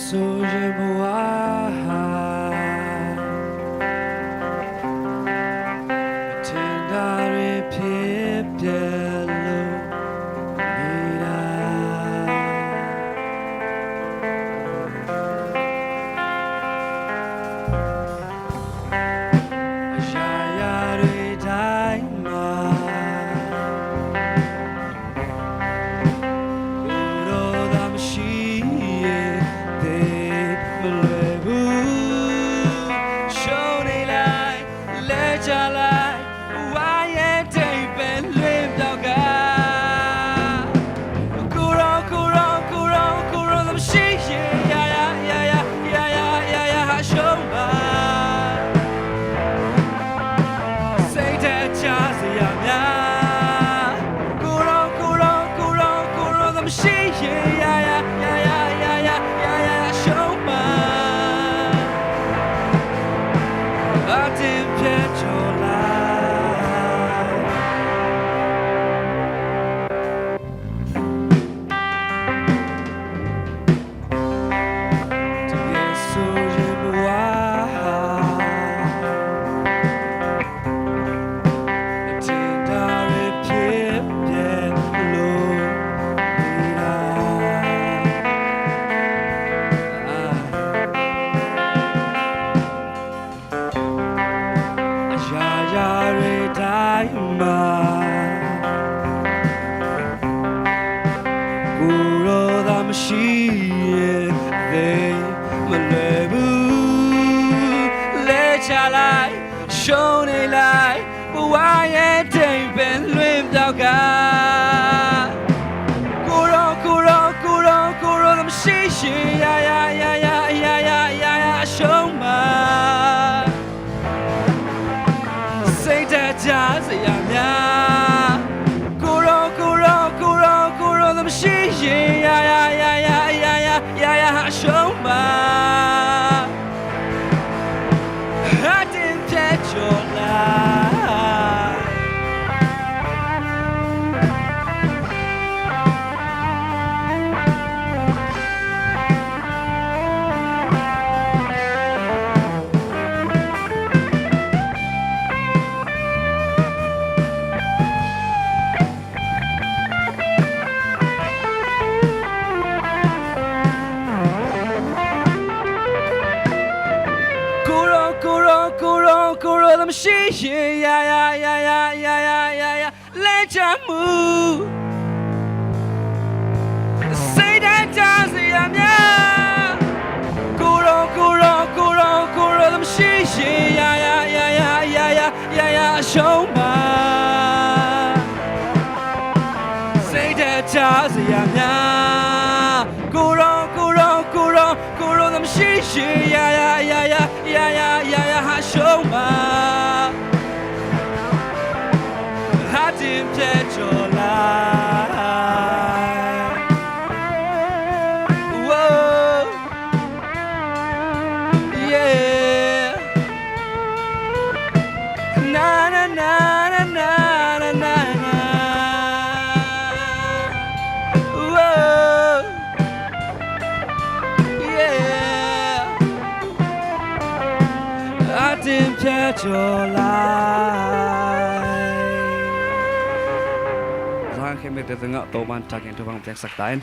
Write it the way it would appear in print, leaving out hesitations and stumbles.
ဆိုရင်ဘဝဟာမထင်တာတွေဖြစ်ပြလို့နေတာအရာရာတွေတိုင်းမှာကိုရောသာမရှိရဲ့သိမလွယ်ဘူးလဲချလိုက်ရှုံးနေလိုက်ဘဝရဲ့တိမ်ပင်လွင်ပြောက်ကကိုရောသာမရှိရဲ့ရာရှုံးမှာစိတ်တကြစရာများကိုရောသာမရှိရဲ့ရာရှုံးမှာအတင်းပြတ်ကျော်လာကိုရောသာမရှိရဲ့ရာလဲချမှုစိတ်ဓာတ်ကြစရာများကိုရောသာမရှိရဲ့ရာရှုံးမှာစိတ်ဓာတ်ကြစရာများကိုရောသာမရှိရဲ့ရာရှုံးမှာအတင်းပြတ်ကျော်လာတင်ပြကျော်လိုက် Rang kami tetengah toban takin tubang piak saktain